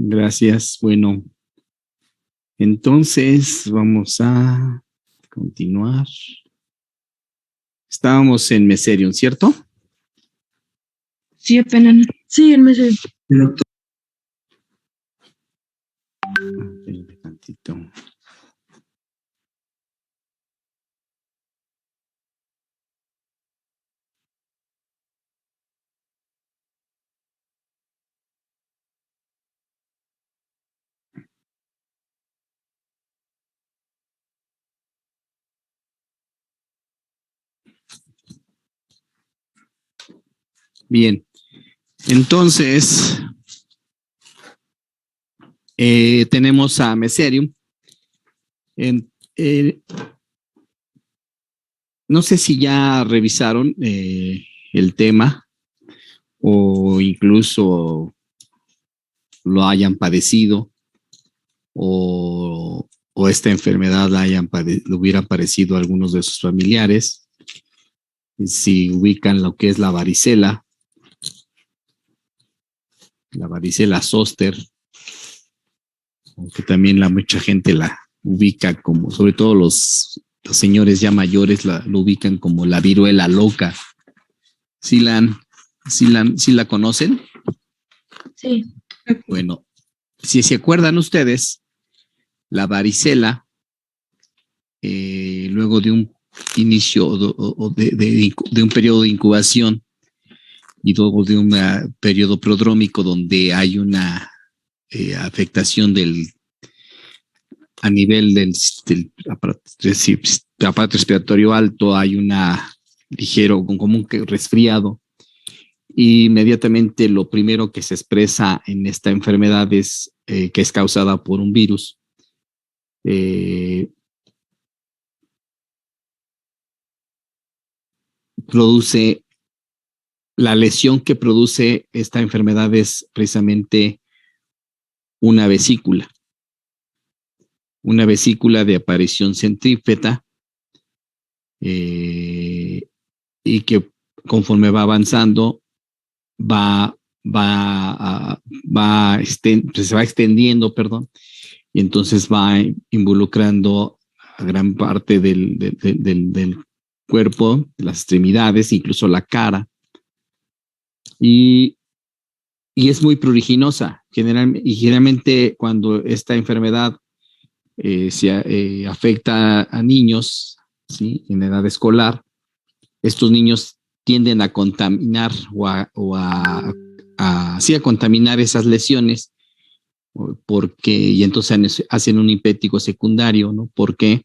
Gracias. Bueno, entonces vamos a continuar. Estábamos en Meserium, ¿cierto? Sí, apenas. Sí, el mes. Tantito. Bien, entonces tenemos a Meserium. No sé si ya revisaron el tema o incluso lo hayan padecido o esta enfermedad le hubiera parecido a algunos de sus familiares. Si ubican lo que es la varicela zóster, aunque también mucha gente la ubica como, sobre todo los señores ya mayores lo ubican como la viruela loca. ¿Sí la conocen? Sí. Bueno, si se acuerdan ustedes, la varicela, luego de un inicio de un periodo de incubación y luego de un periodo prodrómico donde hay una afectación a nivel del aparato respiratorio alto, hay una ligero, como un resfriado. Y inmediatamente lo primero que se expresa en esta enfermedad es que es causada por un virus. Produce la lesión que produce esta enfermedad es precisamente una vesícula de aparición centrípeta y que conforme va avanzando se va extendiendo, y entonces va involucrando a gran parte del cuerpo, las extremidades, incluso la cara, y es muy pruriginosa. Generalmente cuando esta enfermedad afecta a niños, ¿sí?, en edad escolar, estos niños tienden a contaminar a contaminar esas lesiones y entonces hacen un impético secundario, ¿no? ¿Por qué?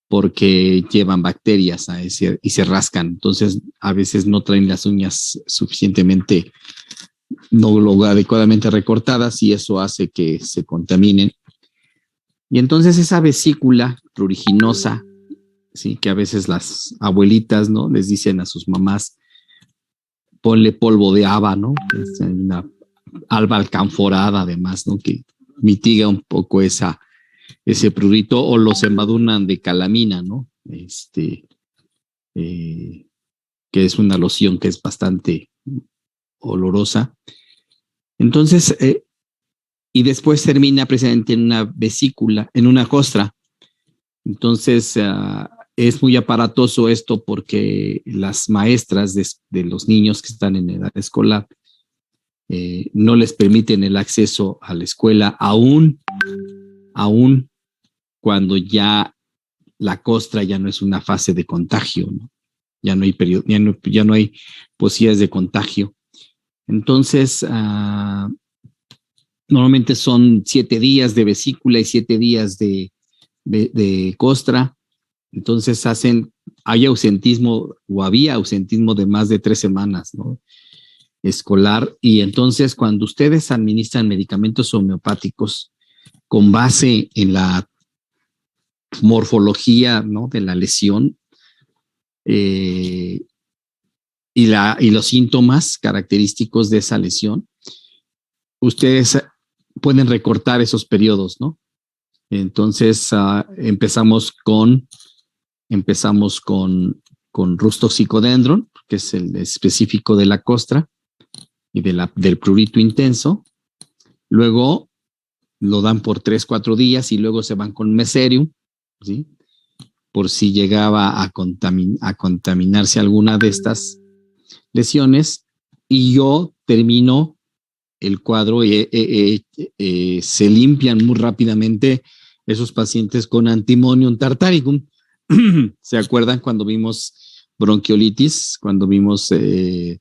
Porque llevan bacterias y se rascan. Entonces, a veces no traen las uñas suficientemente, no lo adecuadamente recortadas, y eso hace que se contaminen. Y entonces esa vesícula pruriginosa, ¿sí?, que a veces las abuelitas, ¿no?, les dicen a sus mamás, ponle polvo de haba, ¿no? Es una alba alcanforada, además, ¿no?, que mitiga un poco ese prurito, o los embadurnan de calamina, ¿no? Que es una loción que es bastante olorosa. Entonces, y después termina precisamente en una vesícula, en una costra. Entonces, es muy aparatoso esto porque las maestras de los niños que están en edad escolar no les permiten el acceso a la escuela, aún cuando ya la costra ya no es una fase de contagio, ¿no? Ya no hay posibilidades de contagio. Entonces, normalmente son 7 días de vesícula y 7 días de costra. Entonces hay ausentismo, o había ausentismo de más de 3 semanas, ¿no?, escolar. Y entonces cuando ustedes administran medicamentos homeopáticos con base en la morfología, ¿no?, de la lesión y los síntomas característicos de esa lesión, ustedes pueden recortar esos periodos, ¿no? Entonces empezamos con Rustoxicodendron, que es el específico de la costra y del prurito intenso. Luego lo dan por 3, 4 días y luego se van con Meserium, ¿sí? Por si llegaba a contaminarse alguna de estas lesiones, y yo termino el cuadro y se limpian muy rápidamente esos pacientes con Antimonium tartaricum. ¿Se acuerdan cuando vimos bronquiolitis, cuando vimos el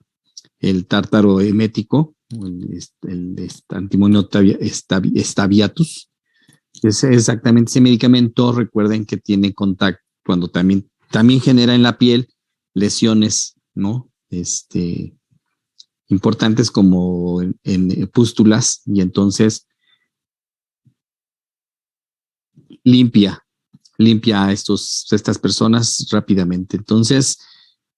tártaro emético, el Antimonium staviatus? Es exactamente ese medicamento. Recuerden que tiene contacto cuando también genera en la piel lesiones, ¿no? Importantes como en pústulas, y entonces limpia a estas personas rápidamente. Entonces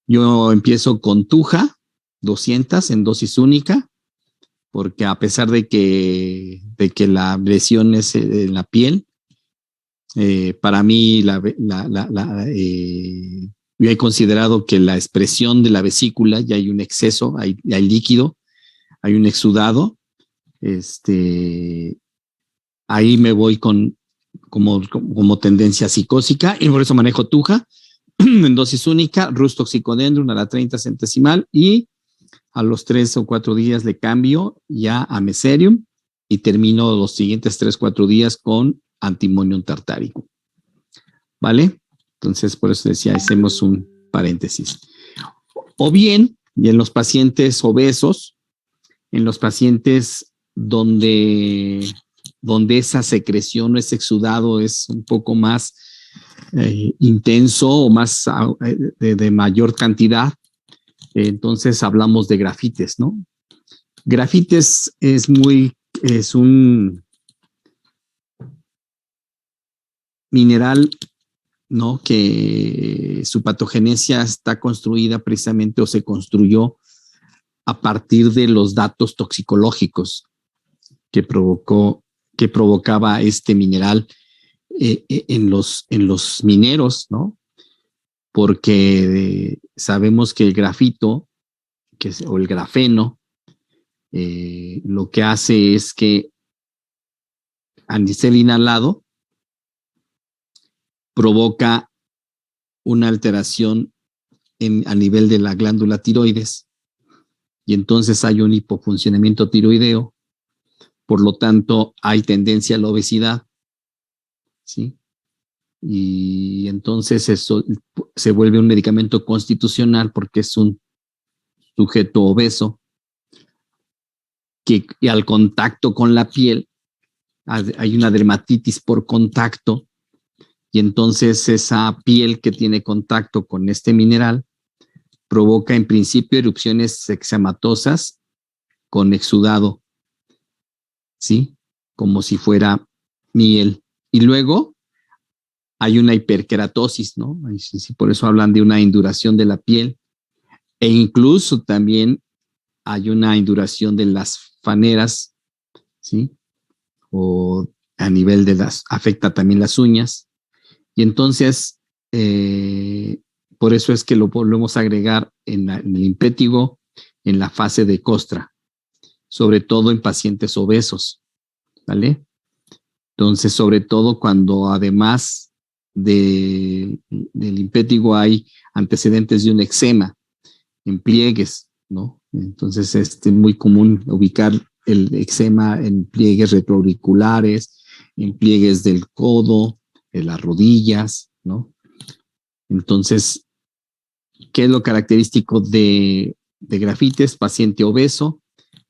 yo empiezo con Tuja 200 en dosis única, porque a pesar de que la lesión es en la piel, para mí yo he considerado que la expresión de la vesícula, ya hay un exceso, hay líquido, hay un exudado. Ahí me voy como tendencia psicósica, y por eso manejo Tuja en dosis única, Rustoxicodendron a la 30 centesimal, y a los 3 o 4 días le cambio ya a Meserium y termino los siguientes 3, 4 días con Antimonium tartaricum. ¿Vale? Entonces, por eso decía, hacemos un paréntesis. O bien, y en los pacientes obesos, en los pacientes donde esa secreción o ese exudado es un poco más intenso o más de mayor cantidad, entonces hablamos de grafites, ¿no? Grafites es un mineral, ¿no? Que su patogenesia está construida precisamente, o se construyó a partir de los datos toxicológicos que provocaba este mineral en los mineros, ¿no? Porque sabemos que el grafito o el grafeno lo que hace es que al ser inhalado provoca una alteración a nivel de la glándula tiroides, y entonces hay un hipofuncionamiento tiroideo, por lo tanto hay tendencia a la obesidad, ¿sí? Y entonces eso se vuelve un medicamento constitucional porque es un sujeto obeso que al contacto con la piel hay una dermatitis por contacto, y entonces esa piel que tiene contacto con este mineral provoca en principio erupciones eczematosas con exudado, ¿sí? Como si fuera miel. Y luego hay una hiperkeratosis, ¿no? Por eso hablan de una induración de la piel. E incluso también hay una induración de las faneras, ¿sí? O a nivel afecta también las uñas. Y entonces, por eso es que lo volvemos a agregar en el impétigo en la fase de costra, sobre todo en pacientes obesos, ¿vale? Entonces, sobre todo cuando además del impétigo hay antecedentes de un eczema en pliegues, ¿no? Entonces es muy común ubicar el eczema en pliegues retroauriculares, en pliegues del codo, de las rodillas, ¿no? Entonces, ¿qué es lo característico de grafites? Paciente obeso,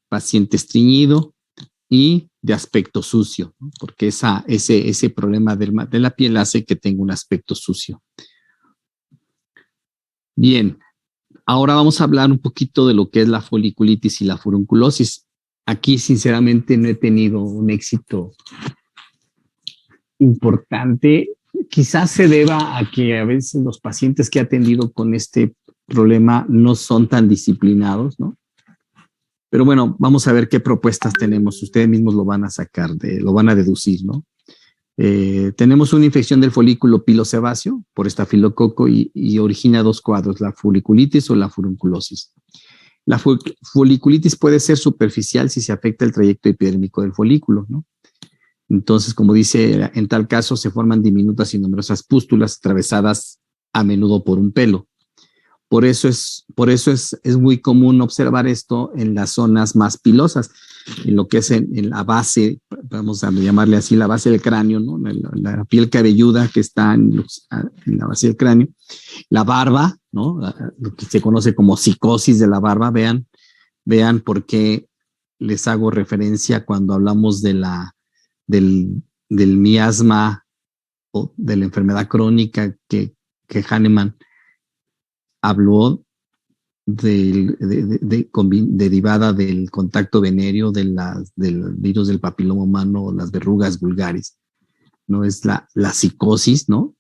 paciente estreñido y de aspecto sucio, ¿no? Porque ese problema de la piel hace que tenga un aspecto sucio. Bien, ahora vamos a hablar un poquito de lo que es la foliculitis y la furunculosis. Aquí, sinceramente, no he tenido un éxito importante. Quizás se deba a que a veces los pacientes que he atendido con este problema no son tan disciplinados, ¿no? Pero bueno, vamos a ver qué propuestas tenemos. Ustedes mismos lo van a sacar, lo van a deducir, ¿no? Tenemos una infección del folículo pilosebáceo por estafilococo y origina 2 cuadros, la foliculitis o la furunculosis. La foliculitis puede ser superficial si se afecta el trayecto epidérmico del folículo, ¿no? Entonces, como dice, en tal caso se forman diminutas y numerosas pústulas atravesadas a menudo por un pelo. Por eso es muy común observar esto en las zonas más pilosas, en lo que es en la base, vamos a llamarle así, la base del cráneo, ¿no? La piel cabelluda que está en la base del cráneo, la barba, ¿no? Lo que se conoce como psicosis de la barba. Vean por qué les hago referencia cuando hablamos del miasma o de la enfermedad crónica que Hahnemann habló derivada del contacto venéreo del virus del papiloma humano, las verrugas vulgaris, ¿no? Es la psicosis, ¿no?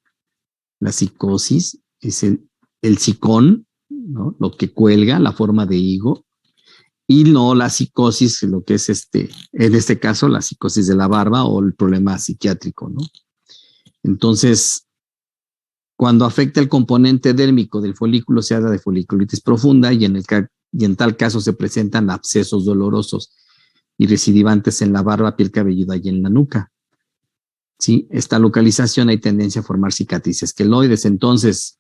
La psicosis es el sicón, ¿no? Lo que cuelga, la forma de higo, y no la psicosis, lo que es en este caso, la psicosis de la barba o el problema psiquiátrico, ¿no? Entonces, cuando afecta el componente dérmico del folículo, se habla de foliculitis profunda y en tal caso se presentan abscesos dolorosos y recidivantes en la barba, piel cabelluda y en la nuca. ¿Sí? Esta localización hay tendencia a formar cicatrices queloides. Entonces,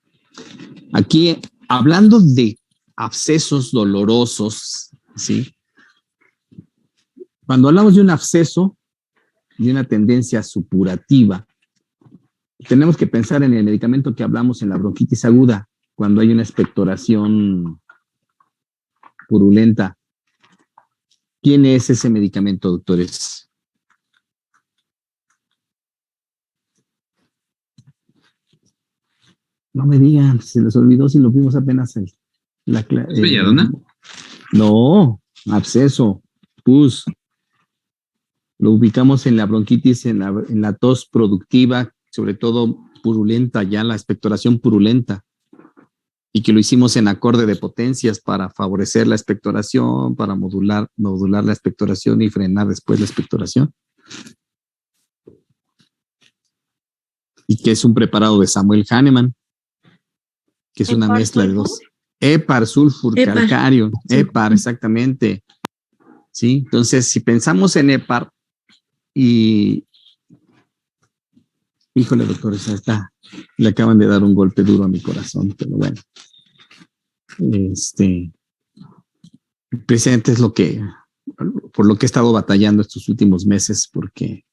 aquí hablando de abscesos dolorosos, ¿sí? Cuando hablamos de un absceso y una tendencia supurativa, tenemos que pensar en el medicamento que hablamos en la bronquitis aguda, cuando hay una expectoración purulenta. ¿Quién es ese medicamento, doctores? No me digan, se les olvidó si lo vimos apenas en la clase. ¿Es belladona? No, absceso, pus. Lo ubicamos en la bronquitis, en la tos productiva, sobre todo purulenta, ya la expectoración purulenta, y que lo hicimos en acorde de potencias para favorecer la expectoración, para modular la expectoración y frenar después la expectoración. Y que es un preparado de Samuel Hahnemann, que es una mezcla de dos. Hepar, sulfur, calcario. Hepar, exactamente. ¿Sí? Entonces, si pensamos en hepar y... Híjole, doctor, esa está. Le acaban de dar un golpe duro a mi corazón, pero bueno. Precisamente es por lo que he estado batallando estos últimos meses, porque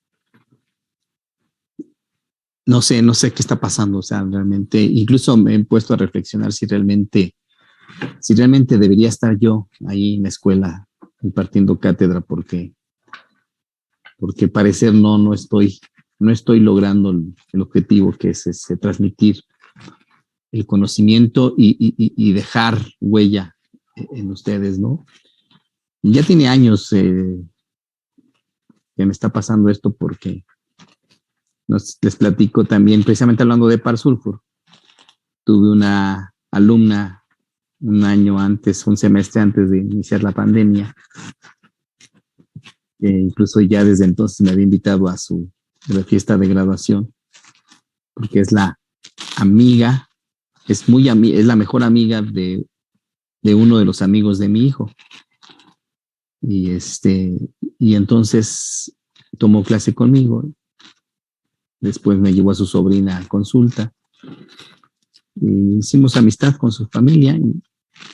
no sé qué está pasando. O sea, realmente, incluso me he puesto a reflexionar si realmente debería estar yo ahí en la escuela impartiendo cátedra, porque parecer no estoy logrando el objetivo, que es transmitir el conocimiento y dejar huella en ustedes, ¿no? Y ya tiene años que me está pasando esto, porque les platico también, precisamente hablando de Hepar sulfur. Tuve una alumna un semestre antes de iniciar la pandemia, que incluso ya desde entonces me había invitado a la fiesta de graduación, porque es la amiga, es la mejor amiga de uno de los amigos de mi hijo. Y entonces tomó clase conmigo. Después me llevó a su sobrina a consulta. Y hicimos amistad con su familia, y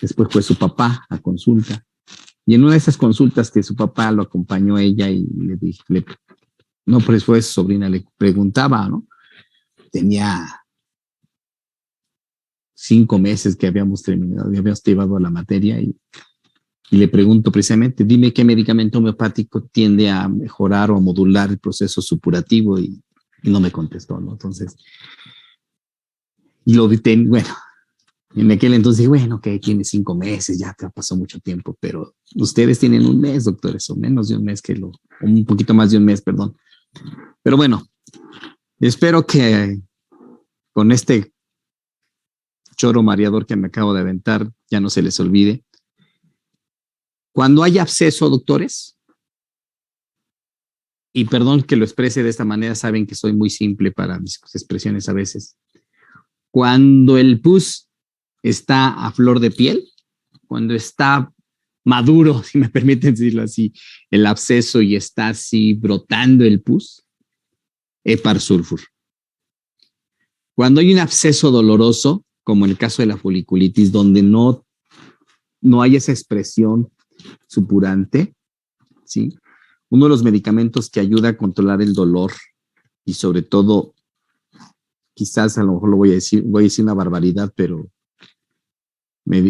después fue su papá a consulta. Y en una de esas consultas que su papá lo acompañó a ella, y le dije, no, pues fue su sobrina, le preguntaba, ¿no? Tenía 5 meses que habíamos terminado, habíamos llevado a la materia, y le pregunto precisamente, dime qué medicamento homeopático tiende a mejorar o a modular el proceso supurativo, y no me contestó, ¿no? Entonces, y lo dije, bueno, en aquel entonces, bueno, que tiene 5 meses, ya te pasó mucho tiempo, pero ustedes tienen 1 mes, doctores, o menos de 1 mes un poquito más de 1 mes, perdón. Pero bueno, espero que con este choro mareador que me acabo de aventar ya no se les olvide. Cuando hay absceso, doctores, y perdón que lo exprese de esta manera, saben que soy muy simple para mis expresiones a veces. Cuando el pus está a flor de piel, cuando está maduro, si me permiten decirlo así, el absceso, y está así brotando el pus, Hepar sulfur. Cuando hay un absceso doloroso, como en el caso de la foliculitis, donde no hay esa expresión supurante, ¿sí? Uno de los medicamentos que ayuda a controlar el dolor y sobre todo, quizás a lo mejor voy a decir una barbaridad, pero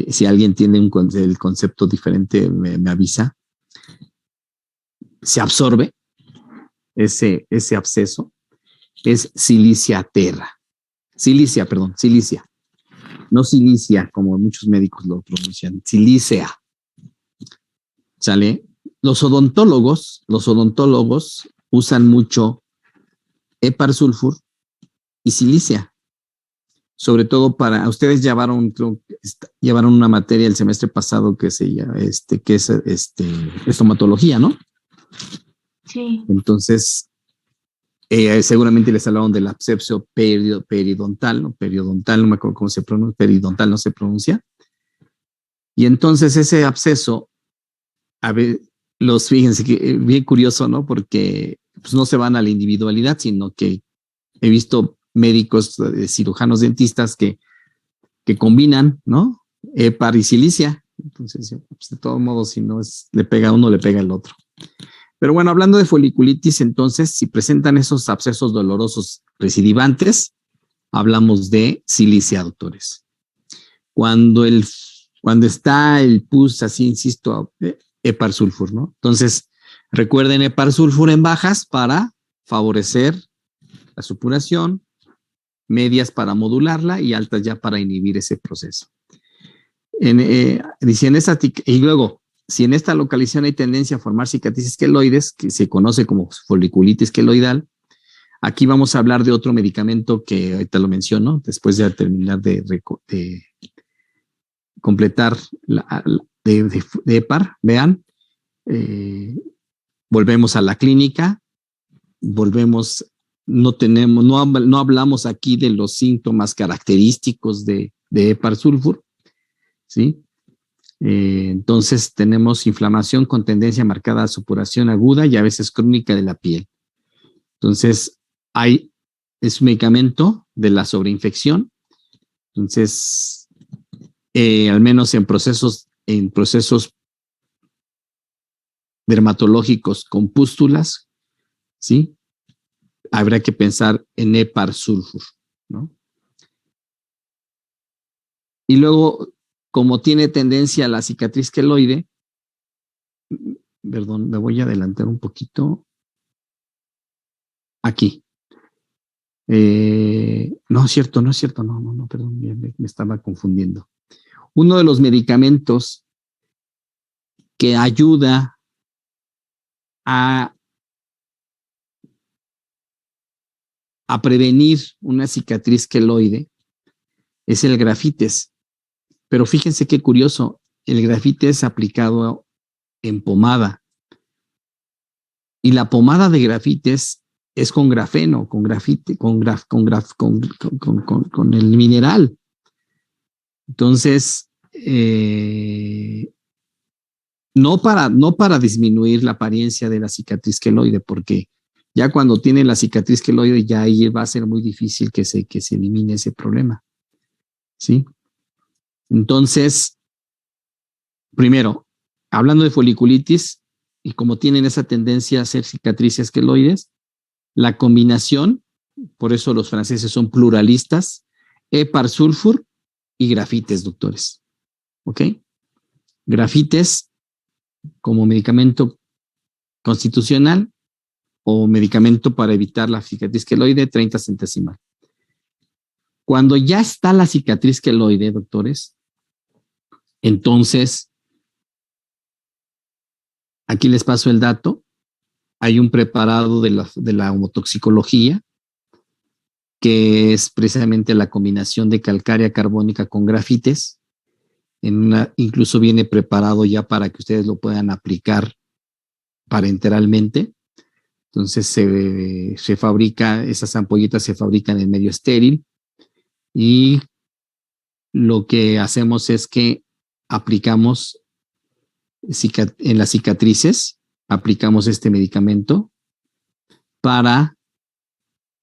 si alguien tiene el concepto diferente, me avisa. Se absorbe ese absceso, es silicia terra. Silicia. No silicia, como muchos médicos lo pronuncian, silicia. ¿Sale? Los odontólogos usan mucho hepar sulfur y silicia. Sobre todo ustedes llevaron una materia el semestre pasado que es estomatología, ¿no? Sí. Entonces, seguramente les hablaron del absceso periodontal, ¿no? Periodontal, no me acuerdo cómo se pronuncia, periodontal no se pronuncia. Y entonces ese absceso, a ver, fíjense que bien curioso, ¿no? Porque pues, no se van a la individualidad, sino que he visto médicos, cirujanos dentistas que combinan, ¿no? Hepar y silicia. Entonces, pues, de todos modos, si no le pega a uno, le pega al otro. Pero bueno, hablando de foliculitis, entonces, si presentan esos abscesos dolorosos recidivantes, hablamos de silicia, doctores. Cuando está el pus, así insisto, hepar sulfur, ¿no? Entonces, recuerden hepar sulfur en bajas para favorecer la supuración, medias para modularla y altas ya para inhibir ese proceso. Y luego, si en esta localización hay tendencia a formar cicatrices queloides, que se conoce como foliculitis queloidal, aquí vamos a hablar de otro medicamento que ahorita lo menciono, después de terminar de completar de hepar. Vean, volvemos a la clínica, no hablamos aquí de los síntomas característicos de hepar sulfur, ¿sí? Entonces tenemos inflamación con tendencia marcada a supuración aguda y a veces crónica de la piel. Entonces es un medicamento de la sobreinfección. Entonces, al menos en procesos dermatológicos con pústulas, ¿sí? Habrá que pensar en hepar sulfur, ¿no? Y luego, como tiene tendencia a la cicatriz queloide, perdón, me voy a adelantar un poquito. Aquí. No es cierto, no, perdón, me estaba confundiendo. Uno de los medicamentos que ayuda a prevenir una cicatriz queloide es el grafites. Pero fíjense qué curioso, el grafites aplicado en pomada. Y la pomada de grafites es con grafeno, con el mineral. Entonces, no para disminuir la apariencia de la cicatriz queloide, porque ya cuando tiene la cicatriz queloide, ya ahí va a ser muy difícil que se elimine ese problema. ¿Sí? Entonces, primero, hablando de foliculitis, y como tienen esa tendencia a hacer cicatrices queloides, la combinación, por eso los franceses son pluralistas, hepar sulfur y grafites, doctores. ¿Ok? Grafites como medicamento constitucional o medicamento para evitar la cicatriz queloide, 30 centesimal. Cuando ya está la cicatriz queloide, doctores, entonces, aquí les paso el dato. Hay un preparado de la homotoxicología, que es precisamente la combinación de calcárea carbónica con grafites. Incluso viene preparado ya para que ustedes lo puedan aplicar parenteralmente. Entonces se fabrica, esas ampollitas se fabrican en medio estéril y lo que hacemos es que aplicamos en las cicatrices, aplicamos este medicamento para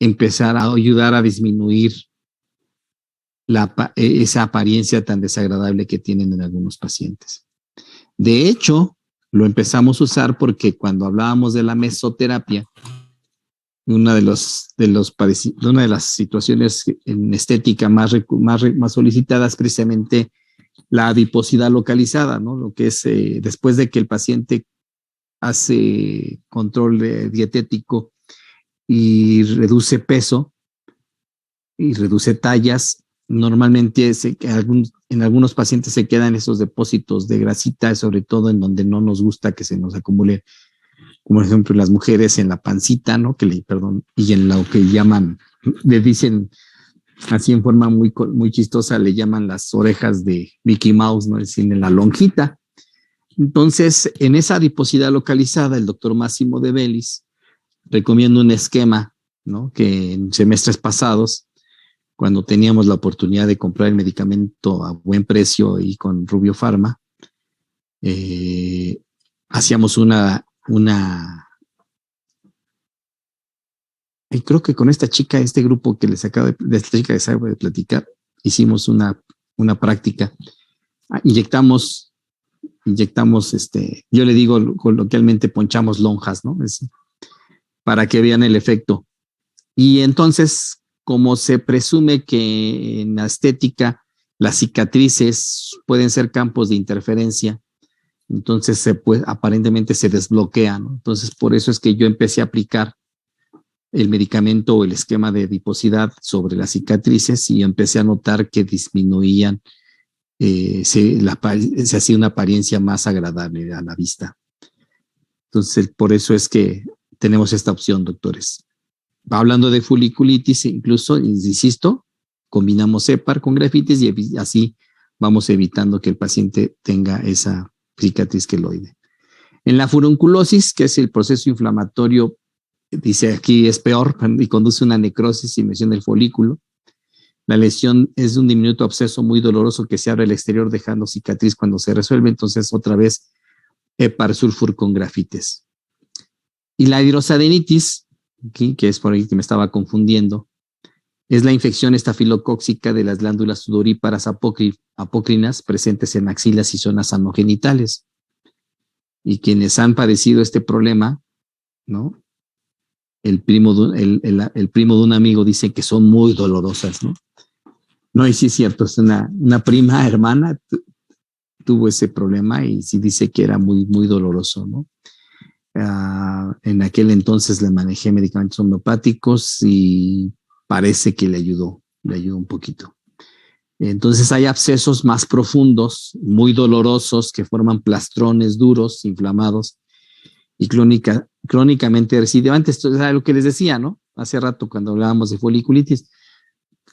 empezar a ayudar a disminuir esa apariencia tan desagradable que tienen en algunos pacientes. De hecho, lo empezamos a usar porque cuando hablábamos de la mesoterapia, una de las situaciones en estética más solicitadas, precisamente la adiposidad localizada, ¿no? Lo que es después de que el paciente hace control dietético y reduce peso y reduce tallas, normalmente en algunos pacientes se quedan esos depósitos de grasita, sobre todo en donde no nos gusta que se nos acumule, como por ejemplo en las mujeres en la pancita, ¿no? Y en lo que llaman, le dicen así en forma muy, muy chistosa, le llaman las orejas de Mickey Mouse, ¿no? Es decir, en la lonjita. Entonces, en esa adiposidad localizada, el doctor Máximo de Bellis recomienda un esquema, ¿no? Que en semestres pasados, cuando teníamos la oportunidad de comprar el medicamento a buen precio y con Rubio Pharma, hacíamos y creo que con esta chica, este grupo que les acabo de esta chica que les acabo de platicar, hicimos una práctica. Inyectamos, yo le digo coloquialmente, ponchamos lonjas, ¿no? Para que vean el efecto. Y entonces, como se presume que en la estética las cicatrices pueden ser campos de interferencia, entonces aparentemente se desbloquea, ¿no? Entonces, por eso es que yo empecé a aplicar el medicamento o el esquema de adiposidad sobre las cicatrices y empecé a notar que disminuían, se hacía una apariencia más agradable a la vista. Entonces, por eso es que tenemos esta opción, doctores. Hablando de foliculitis, incluso, insisto, combinamos Epar con grafitis y así vamos evitando que el paciente tenga esa cicatriz queloide. En la furunculosis, que es el proceso inflamatorio, dice aquí es peor y conduce a una necrosis y lesión del folículo. La lesión es de un diminuto absceso muy doloroso que se abre al exterior dejando cicatriz cuando se resuelve. Entonces, otra vez, Epar sulfur con grafites. Y la hidrosadenitis, aquí, que es por ahí que me estaba confundiendo, es la infección estafilocóxica de las glándulas sudoríparas apócrinas presentes en axilas y zonas anogenitales. Y quienes han padecido este problema, ¿no? El primo de un amigo dice que son muy dolorosas, ¿no? No, y sí es cierto, es una prima hermana tuvo ese problema y sí dice que era muy, muy doloroso, ¿no? En aquel entonces le manejé medicamentos homeopáticos y parece que le ayudó un poquito. Entonces hay abscesos más profundos, muy dolorosos, que forman plastrones duros, inflamados y crónicamente recidivantes. Esto es lo que les decía, ¿no? Hace rato cuando hablábamos de foliculitis.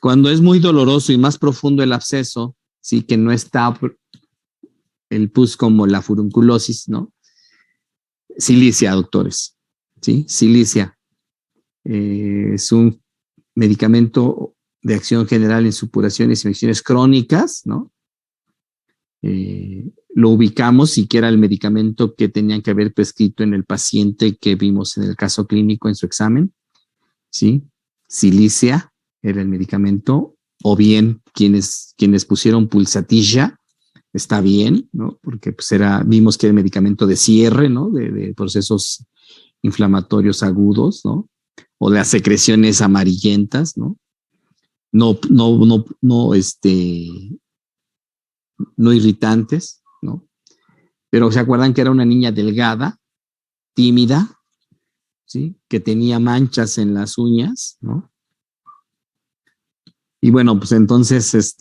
Cuando es muy doloroso y más profundo el absceso, sí, que no está el pus como la furunculosis, ¿no? Silicia, doctores, ¿sí? Silicia es un medicamento de acción general en supuraciones y infecciones crónicas, ¿no? Lo ubicamos y que era el medicamento que tenían que haber prescrito en el paciente que vimos en el caso clínico en su examen, ¿sí? Silicia era el medicamento, o bien quienes pusieron pulsatilla, está bien, ¿no? Porque pues vimos que era el medicamento de cierre, ¿no? De procesos inflamatorios agudos, ¿no? O de las secreciones amarillentas, ¿no? No irritantes, ¿no? Pero se acuerdan que era una niña delgada, tímida, ¿sí? Que tenía manchas en las uñas, ¿no? Y bueno, pues entonces,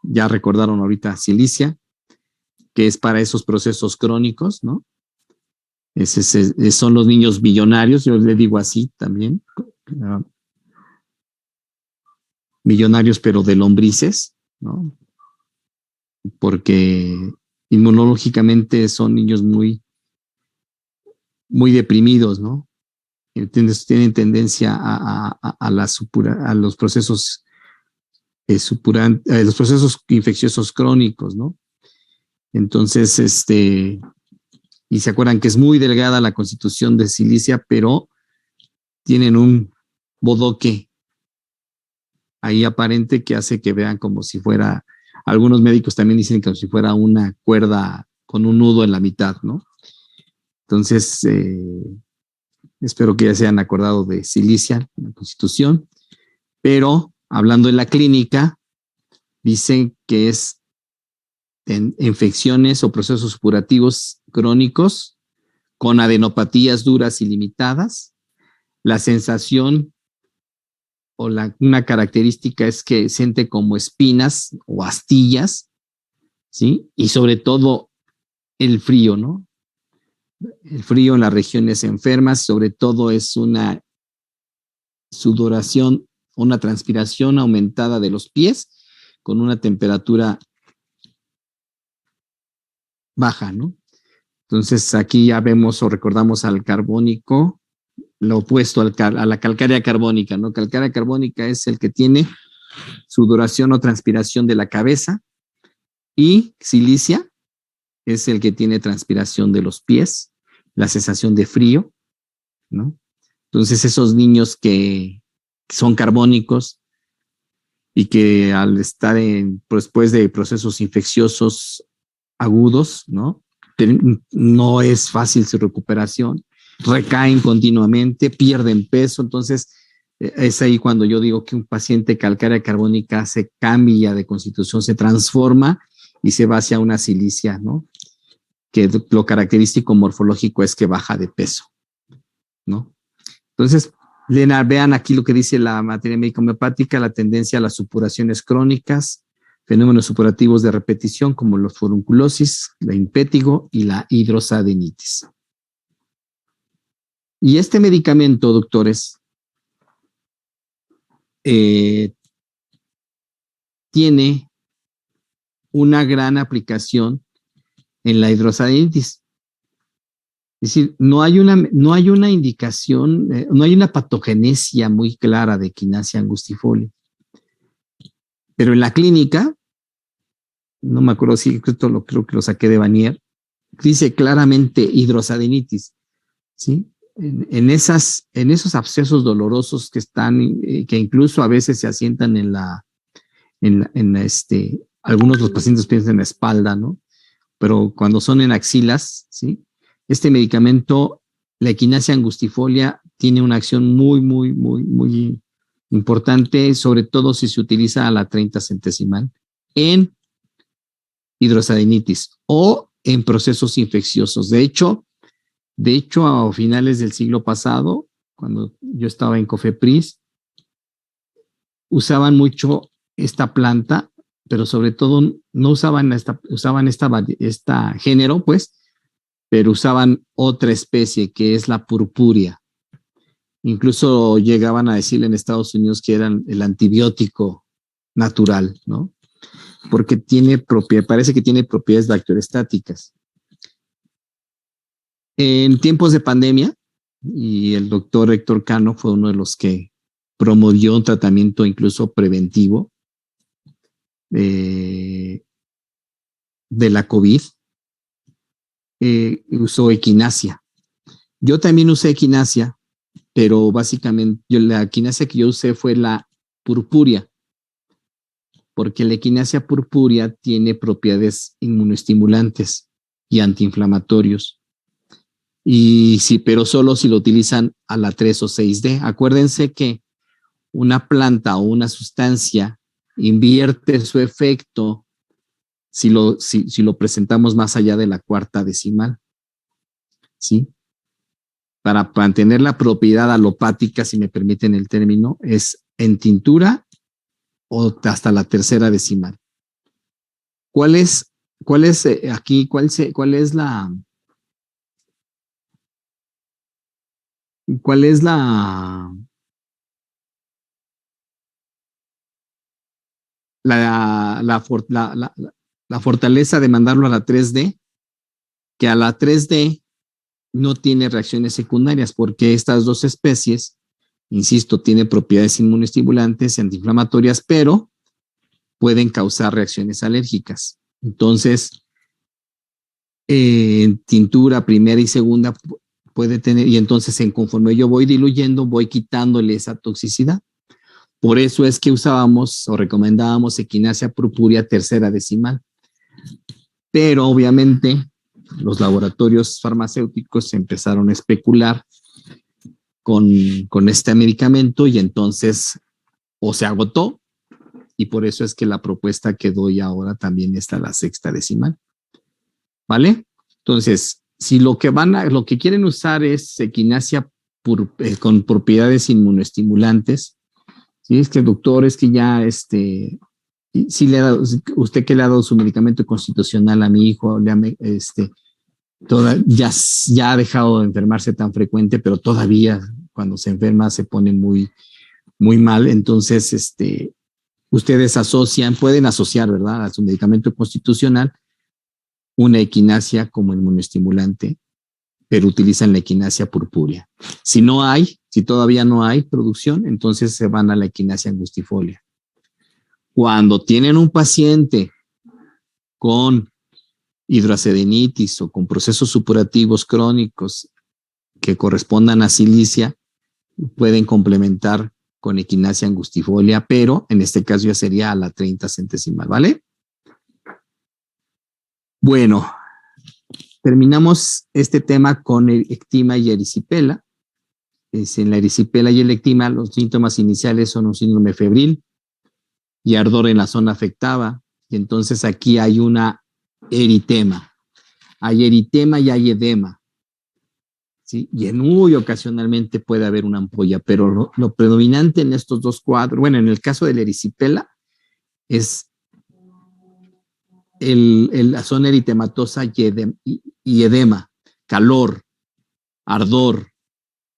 ya recordaron ahorita silicia, que es para esos procesos crónicos, ¿no? Son los niños millonarios, yo le digo así también, millonarios pero de lombrices, ¿no? Porque inmunológicamente son niños muy, muy deprimidos, ¿no? Tienen tendencia a los procesos los procesos infecciosos crónicos, ¿no? Entonces, y se acuerdan que es muy delgada la constitución de silicia, pero tienen un bodoque ahí aparente que hace que vean como si fuera, algunos médicos también dicen como si fuera una cuerda con un nudo en la mitad, ¿no? Entonces, espero que ya se hayan acordado de silicia, la Constitución, pero hablando de la clínica, dicen que es en infecciones o procesos supurativos crónicos con adenopatías duras y limitadas. La sensación o una característica es que siente como espinas o astillas, ¿sí? Y sobre todo el frío, ¿no? El frío en las regiones enfermas, sobre todo es una sudoración, una transpiración aumentada de los pies con una temperatura baja, ¿no? Entonces aquí ya vemos o recordamos al carbónico, lo opuesto a la calcárea carbónica, ¿no? Calcárea carbónica es el que tiene sudoración o transpiración de la cabeza y silicia es el que tiene transpiración de los pies, la sensación de frío, ¿no? Entonces esos niños que son carbónicos y que al estar después de procesos infecciosos agudos, ¿no? No es fácil su recuperación, recaen continuamente, pierden peso, entonces es ahí cuando yo digo que un paciente calcárea carbónica se cambia de constitución, se transforma y se va hacia una silicia, ¿no? Que lo característico morfológico es que baja de peso, ¿no? Entonces, vean aquí lo que dice la materia médica homeopática, la tendencia a las supuraciones crónicas, fenómenos supurativos de repetición como la furunculosis, la impétigo y la hidrosadenitis. Y este medicamento, doctores, tiene una gran aplicación en la hidrosadenitis. Es decir, no hay una indicación, no hay una patogenesia muy clara de Echinacea angustifolia. Pero en la clínica, no me acuerdo si esto creo que lo saqué de Vanier, dice claramente hidrosadenitis, ¿sí? En esos abscesos dolorosos que están, que incluso a veces se asientan algunos de los pacientes piensan en la espalda, ¿no? Pero cuando son en axilas, ¿sí? Este medicamento, la Echinacea angustifolia, tiene una acción muy, muy, muy, muy importante, sobre todo si se utiliza a la 30 centesimal en hidrosadenitis o en procesos infecciosos. De hecho, a finales del siglo pasado, cuando yo estaba en Cofepris, usaban mucho esta planta, pero sobre todo no usaban esta género, pues, pero usaban otra especie que es la purpúrea. Incluso llegaban a decirle en Estados Unidos que eran el antibiótico natural, ¿no? Porque parece que tiene propiedades bacteriostáticas. En tiempos de pandemia, y el doctor Héctor Cano fue uno de los que promovió un tratamiento incluso preventivo de la COVID, usó Echinacea. Yo también usé Echinacea, pero básicamente la Echinacea que yo usé fue la purpúrea, porque la Echinacea purpúrea tiene propiedades inmunoestimulantes y antiinflamatorios. Y sí, pero solo si lo utilizan a la 3 o 6D. Acuérdense que una planta o una sustancia invierte su efecto si lo presentamos más allá de la cuarta decimal, ¿sí? Para mantener la propiedad alopática, si me permiten el término, es en tintura o hasta la tercera decimal. ¿Cuál es la fortaleza de mandarlo a la 3D? Que a la 3D no tiene reacciones secundarias porque estas dos especies, insisto, tienen propiedades inmunoestimulantes y antiinflamatorias, pero pueden causar reacciones alérgicas. Entonces, en tintura primera y segunda puede tener, y entonces conforme yo voy diluyendo, voy quitándole esa toxicidad. Por eso es que usábamos o recomendábamos equinacia purpúrea tercera decimal. Pero obviamente los laboratorios farmacéuticos empezaron a especular con este medicamento y entonces o se agotó y por eso es que la propuesta que doy ahora también está la sexta decimal. ¿Vale? Entonces, si lo que quieren usar es equinacia con propiedades inmunoestimulantes, ¿sí? Es que doctor, es que ya si le ha dado, usted que le ha dado su medicamento constitucional a mi hijo, ya ha dejado de enfermarse tan frecuente, pero todavía cuando se enferma se pone muy, muy mal. Entonces, ustedes pueden asociar, ¿verdad?, a su medicamento constitucional una equinacia como inmunoestimulante, pero utilizan la equinacia purpúrea. Si todavía no hay producción, entonces se van a la equinacia angustifolia. Cuando tienen un paciente con hidroacidinitis o con procesos supurativos crónicos que correspondan a silicia, pueden complementar con equinacia angustifolia, pero en este caso ya sería a la 30 centesimal, ¿vale? Bueno, terminamos este tema con el ectima y erisipela. En la erisipela y el ectima, los síntomas iniciales son un síndrome febril y ardor en la zona afectada. Y entonces aquí hay una eritema. Hay eritema y hay edema. ¿Sí? Y muy ocasionalmente puede haber una ampolla, pero lo predominante en estos dos cuadros, bueno, en el caso de la erisipela, es la zona eritematosa y edema, calor, ardor.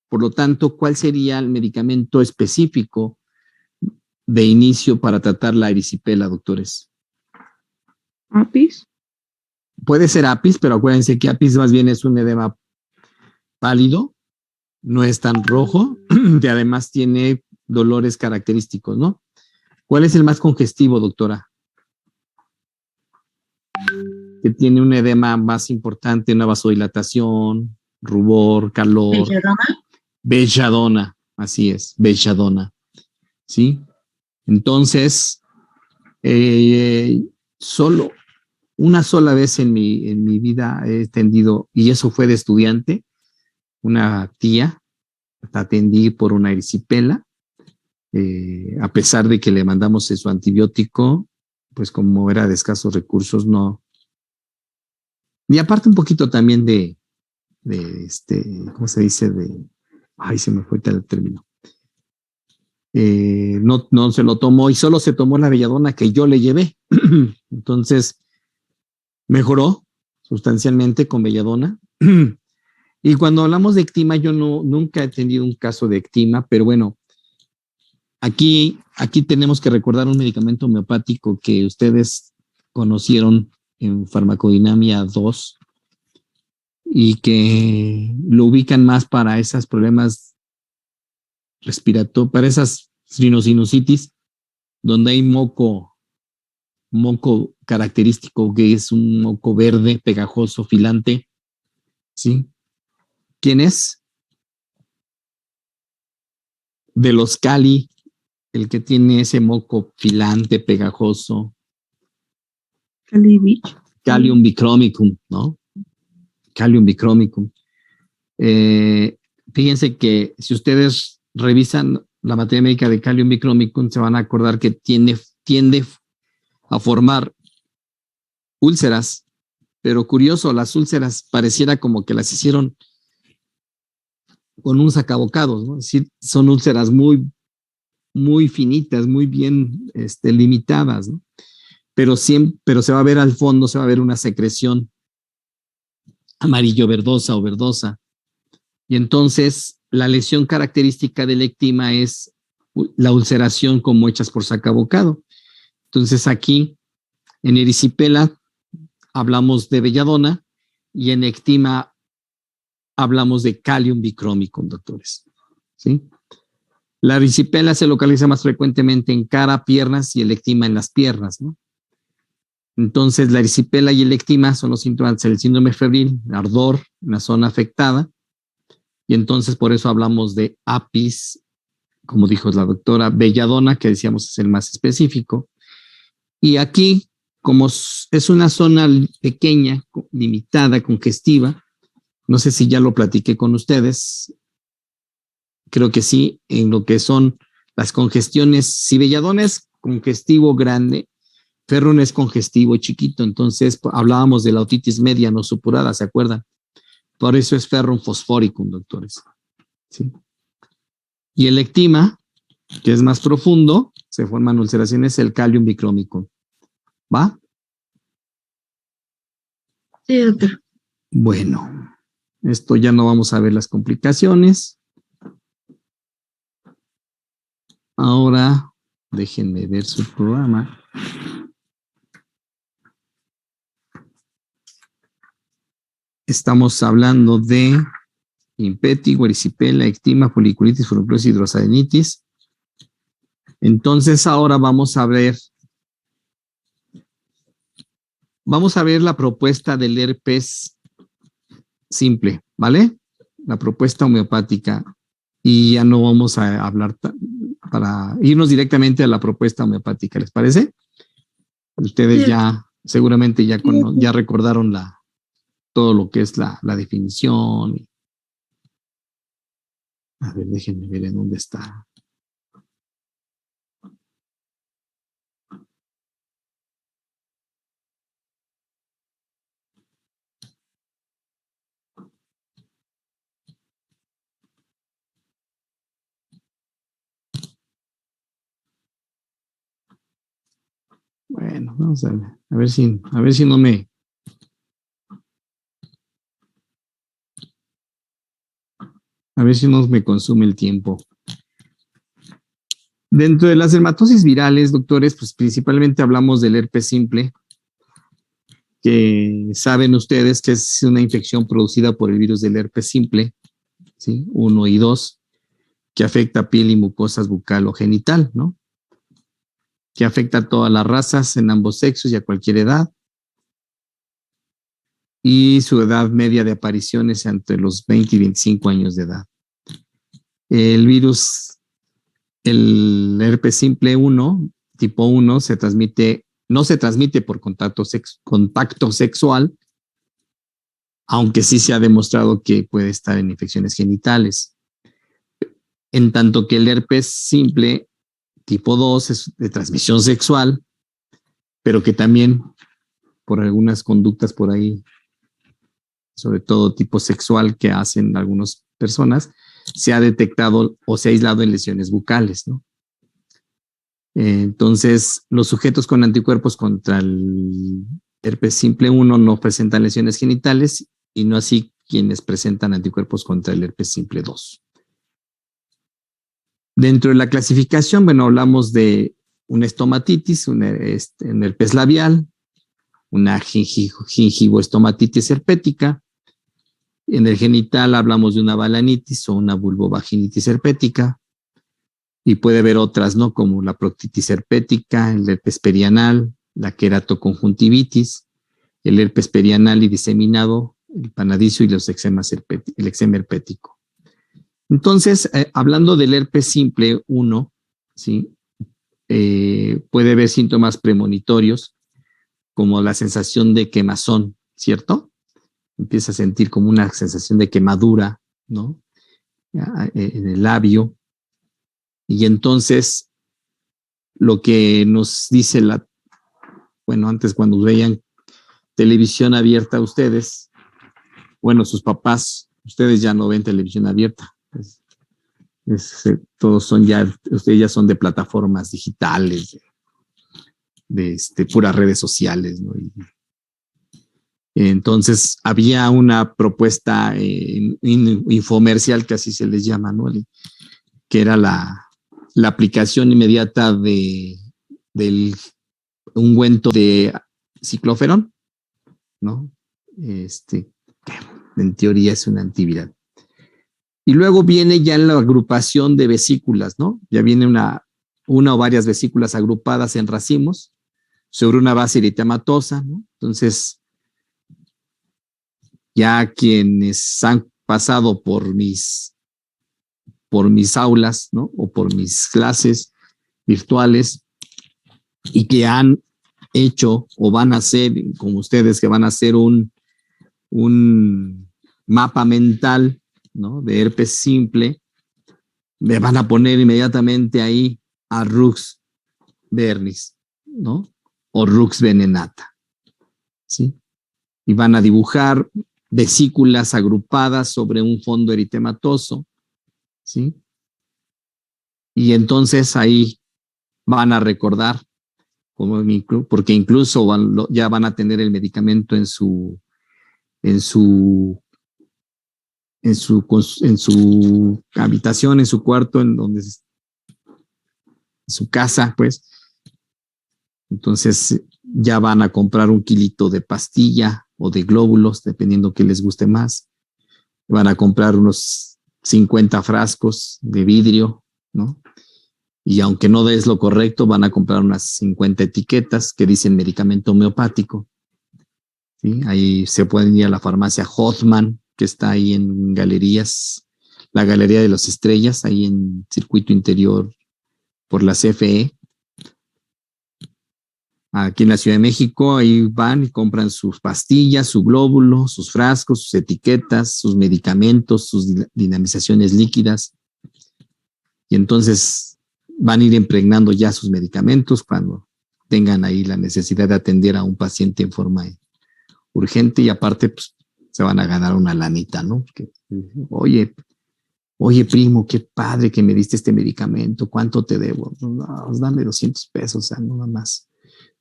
Por lo tanto, ¿cuál sería el medicamento específico de inicio para tratar la erisipela, doctores? ¿Apis? Puede ser apis, pero acuérdense que apis más bien es un edema pálido, no es tan rojo, y además tiene dolores característicos, ¿no? ¿Cuál es el más congestivo, doctora? Que tiene un edema más importante, una vasodilatación, rubor, calor. ¿Belladona? Belladona, así es, belladona. ¿Sí? Entonces, solo una sola vez en mi vida he atendido, y eso fue de estudiante, una tía, la atendí por una erisipela, a pesar de que le mandamos su antibiótico, pues como era de escasos recursos, no. Y aparte un poquito también ¿cómo se dice? Ay, se me fue el término. No se lo tomó y solo se tomó la belladona que yo le llevé. Entonces, mejoró sustancialmente con belladona. Y cuando hablamos de ectima, yo nunca he tenido un caso de ectima, pero bueno, aquí tenemos que recordar un medicamento homeopático que ustedes conocieron en Farmacodinamia 2 y que lo ubican más para esos problemas respiratorios, para esas rhinosinusitis, donde hay moco característico, que es un moco verde, pegajoso, filante. ¿Sí? ¿Quién es? De los Cali, el que tiene ese moco filante, pegajoso. Calium bicromicum, ¿no? Calium bicromicum. Fíjense que si ustedes revisan la materia médica de Calium bicromicum, se van a acordar que tiende a formar úlceras, pero curioso, las úlceras pareciera como que las hicieron con un sacabocados, ¿no? Es decir, son úlceras muy, muy finitas, muy bien limitadas, ¿no? Pero se va a ver al fondo, se va a ver una secreción amarillo verdosa o verdosa. Y entonces la lesión característica del ectima es la ulceración como hechas por sacabocado. Entonces aquí en erisipela hablamos de belladona y en ectima hablamos de Calium bicromicum, doctores. ¿Sí? La erisipela se localiza más frecuentemente en cara, piernas y el ectima en las piernas, ¿no? Entonces, la erisipela y el ectima son los síntomas del síndrome febril, ardor en la zona afectada, y entonces por eso hablamos de apis, como dijo la doctora, belladona, que decíamos es el más específico. Y aquí, como es una zona pequeña, limitada, congestiva, no sé si ya lo platiqué con ustedes, creo que sí, en lo que son las congestiones, si belladona es congestivo grande, Ferrun es congestivo chiquito, entonces hablábamos de la otitis media no supurada, ¿se acuerdan? Por eso es ferrum fosforicum, doctores. ¿Sí? Y el ectima, que es más profundo, se forman ulceraciones, el calium bicrómico. ¿Va? Sí, doctor. Bueno, esto ya no vamos a ver las complicaciones. Ahora, déjenme ver su programa. Estamos hablando de impétigo, erisipela, ectima, foliculitis, furunculosis, hidrosadenitis. Entonces ahora vamos a ver la propuesta del herpes simple, ¿vale? La propuesta homeopática. Y ya no vamos a hablar para irnos directamente a la propuesta homeopática, ¿les parece? Ustedes Sí. ya, seguramente ya recordaron todo lo que es la definición. A ver, déjenme ver en dónde está. Bueno, vamos a ver, a ver si no me... A ver si no me consume el tiempo. Dentro de las dermatosis virales, doctores, pues principalmente hablamos del herpes simple, que saben ustedes que es una infección producida por el virus del herpes simple, ¿sí? 1 y 2, que afecta piel y mucosas bucal o genital, ¿no? Que afecta a todas las razas en ambos sexos y a cualquier edad. Y su edad media de aparición es entre los 20 y 25 años de edad. El virus, el herpes simple 1, tipo 1, no se transmite por contacto sexual, aunque sí se ha demostrado que puede estar en infecciones genitales. En tanto que el herpes simple tipo 2 es de transmisión sexual, pero que también por algunas conductas por ahí, sobre todo tipo sexual que hacen algunas personas, se ha detectado o se ha aislado en lesiones bucales, ¿no? Entonces, los sujetos con anticuerpos contra el herpes simple 1 no presentan lesiones genitales y no así quienes presentan anticuerpos contra el herpes simple 2. Dentro de la clasificación, bueno, hablamos de una estomatitis, un herpes labial, una gingivoestomatitis herpética. En el genital hablamos de una balanitis o una vulvovaginitis herpética. Y puede haber otras, ¿no? Como la proctitis herpética, el herpes perianal, la queratoconjuntivitis, el herpes perianal y diseminado, el panadicio y los el eczema herpético. Entonces, hablando del herpes simple 1, ¿sí? Puede haber síntomas premonitorios como la sensación de quemazón, ¿cierto? Empieza a sentir como una sensación de quemadura, ¿no? En el labio. Y entonces, lo que nos dice bueno, antes cuando veían televisión abierta ustedes, bueno, sus papás, ustedes ya no ven televisión abierta. Todos son ustedes ya son de plataformas digitales, de puras redes sociales, ¿no? Entonces, había una propuesta infomercial, que así se les llama, ¿no? Que era la aplicación inmediata del ungüento de cicloferón, ¿no? En teoría es un antiviral. Y luego viene ya la agrupación de vesículas, ¿no? Ya viene una o varias vesículas agrupadas en racimos sobre una base eritematosa, ¿no? Entonces, ya quienes han pasado por mis aulas, ¿no? O por mis clases virtuales y que han hecho o van a hacer, como ustedes, que van a hacer un mapa mental, ¿no? De herpes simple, me van a poner inmediatamente ahí a Rux bernis, ¿no? O Rux venenata, ¿sí? Y van a dibujar vesículas agrupadas sobre un fondo eritematoso, ¿sí? Y entonces ahí van a recordar, porque incluso ya van a tener el medicamento en su habitación, en su cuarto, en su casa, pues. Entonces ya van a comprar un kilito de pastilla o de glóbulos, dependiendo que les guste más. Van a comprar unos 50 frascos de vidrio, ¿no? Y aunque no es lo correcto, van a comprar unas 50 etiquetas que dicen medicamento homeopático, ¿sí? Ahí se pueden ir a la farmacia Hoffman, que está ahí en Galerías, la Galería de las Estrellas, ahí en Circuito Interior por la CFE. Aquí en la Ciudad de México, ahí van y compran sus pastillas, su glóbulo, sus frascos, sus etiquetas, sus medicamentos, sus dinamizaciones líquidas. Y entonces van a ir impregnando ya sus medicamentos cuando tengan ahí la necesidad de atender a un paciente en forma urgente, y aparte pues, se van a ganar una lanita, ¿no? Porque, oye, primo, qué padre que me diste este medicamento, ¿cuánto te debo? No, pues dame 200 pesos, o sea, nada más.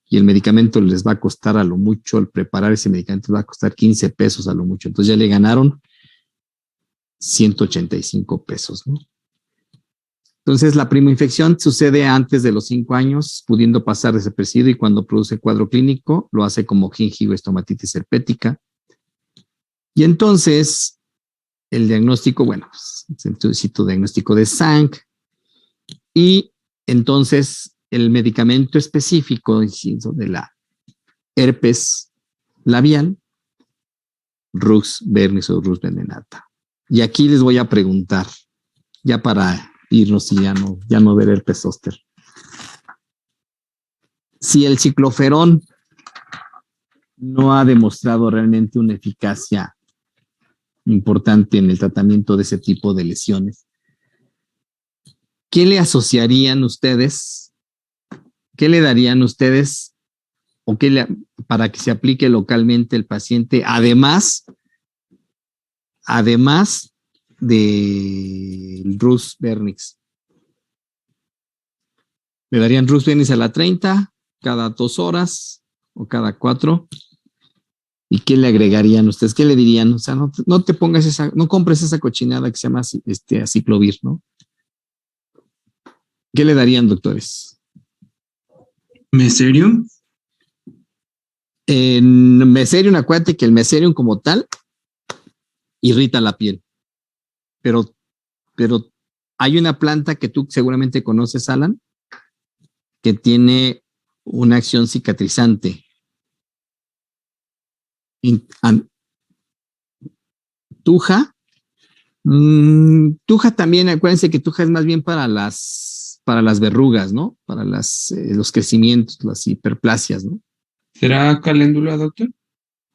Y el medicamento les va a costar a lo mucho, al preparar ese medicamento va a costar 15 pesos a lo mucho. Entonces ya le ganaron 185 pesos, ¿no? Entonces la primoinfección sucede antes de los 5 años, pudiendo pasar desapercibido, y cuando produce cuadro clínico lo hace como gingivoestomatitis herpética. Y entonces el diagnóstico, bueno, pues, necesito diagnóstico de SANC, y entonces el medicamento específico de la herpes labial, Rux bernis o Rux venenata. Y aquí les voy a preguntar, ya para irnos y ya no ver herpes zóster. Si el cicloferón no ha demostrado realmente una eficacia importante en el tratamiento de ese tipo de lesiones, ¿qué le asociarían ustedes? ¿Qué le darían ustedes o para que se aplique localmente el paciente, además del Rux bernis? ¿Le darían Rux bernis a la 30, cada 2 horas o cada 4? ¿Y qué le agregarían ustedes? ¿Qué le dirían? O sea, no te pongas no compres esa cochinada que se llama aciclovir, ¿no? ¿Qué le darían, doctores? ¿Meserium? En Meserium, acuérdate que el Meserium como tal irrita la piel. Pero hay una planta que tú seguramente conoces, Alan, que tiene una acción cicatrizante. Tuja. Tuja también, acuérdense que Tuja es más bien para las verrugas, ¿no? Para los crecimientos, las hiperplasias, ¿no? ¿Será caléndula, doctor?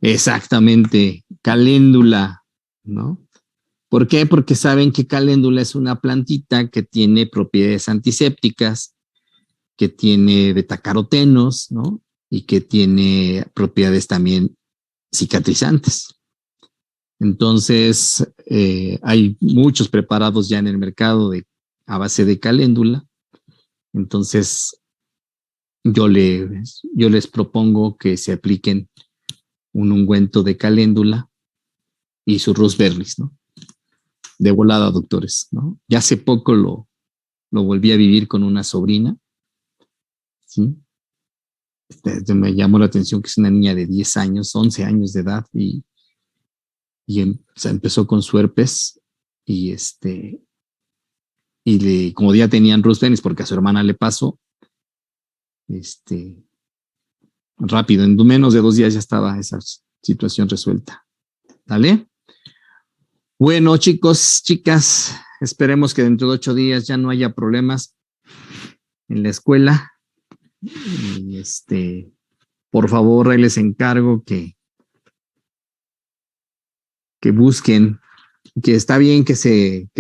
Exactamente, caléndula, ¿no? ¿Por qué? Porque saben que caléndula es una plantita que tiene propiedades antisépticas, que tiene betacarotenos, ¿no? Y que tiene propiedades también cicatrizantes. Entonces, hay muchos preparados ya en el mercado a base de caléndula. Entonces, yo les propongo que se apliquen un ungüento de caléndula y su Rux bernis, ¿no? De volada, doctores, ¿no? Ya hace poco lo volví a vivir con una sobrina, ¿sí? Me llamó la atención que es una niña de 10 años, 11 años de edad, y empezó con su herpes, y como ya tenían Rux bernis porque a su hermana le pasó, rápido, en menos de 2 días ya estaba esa situación resuelta. ¿Vale? Bueno, chicos, chicas, esperemos que dentro de 8 días ya no haya problemas en la escuela. Y por favor, ahí les encargo que busquen, que está bien que se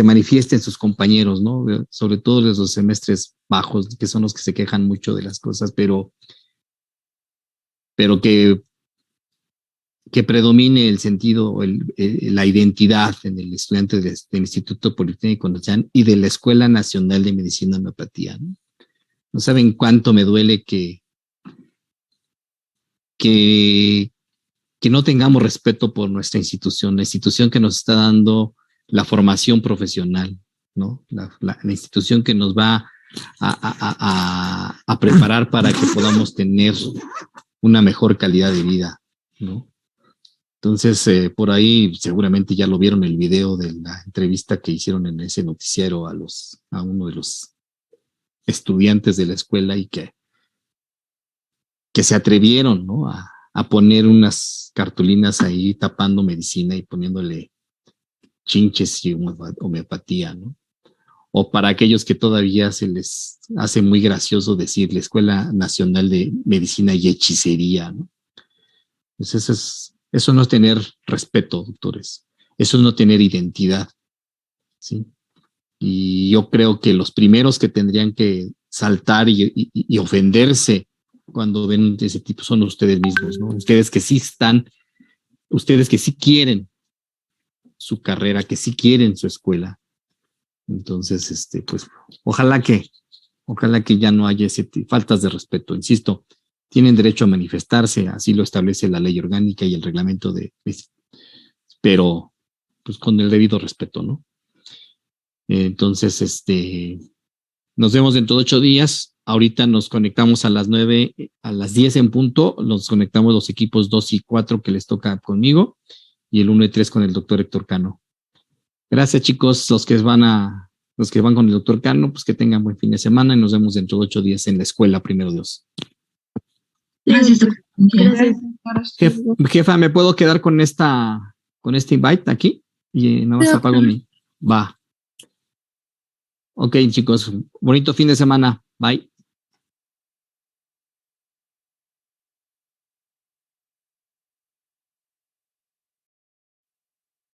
manifiesten sus compañeros, ¿no? Sobre todo los semestres bajos, que son los que se quejan mucho de las cosas, pero que predomine el sentido, la identidad en el estudiante del Instituto Politécnico Nacional y de la Escuela Nacional de Medicina y Homeopatía, ¿no? No saben cuánto me duele que no tengamos respeto por nuestra institución, la institución que nos está dando la formación profesional, ¿no? La institución que nos va a preparar para que podamos tener una mejor calidad de vida, ¿no? Entonces, por ahí seguramente ya lo vieron el video de la entrevista que hicieron en ese noticiero a uno de los estudiantes de la escuela y que se atrevieron, ¿no? A poner unas cartulinas ahí tapando medicina y poniéndole chinches y homeopatía, ¿no? O para aquellos que todavía se les hace muy gracioso decir la Escuela Nacional de Medicina y Hechicería, ¿no? Entonces eso no es tener respeto, doctores. Eso es no tener identidad, ¿sí? Y yo creo que los primeros que tendrían que saltar y ofenderse cuando ven ese tipo son ustedes mismos, ¿no? Ustedes que sí quieren su carrera, que sí quieren su escuela. Entonces, pues, ojalá que ya no haya faltas de respeto. Insisto, tienen derecho a manifestarse, así lo establece la ley orgánica y el reglamento pero, pues, con el debido respeto, ¿no? Entonces, nos vemos dentro de 8 días. Ahorita nos conectamos a las 9, a las 10 en punto. Nos conectamos los equipos 2 y 4 que les toca conmigo y el 1 y 3 con el doctor Héctor Cano. Gracias, chicos. Los que van con el doctor Cano, pues que tengan buen fin de semana y nos vemos dentro de 8 días en la escuela, primero Dios. Gracias, doctor. Gracias. Jefa, ¿me puedo quedar con este invite aquí? Y nada más apago mi... Va. Ok, chicos. Bonito fin de semana. Bye.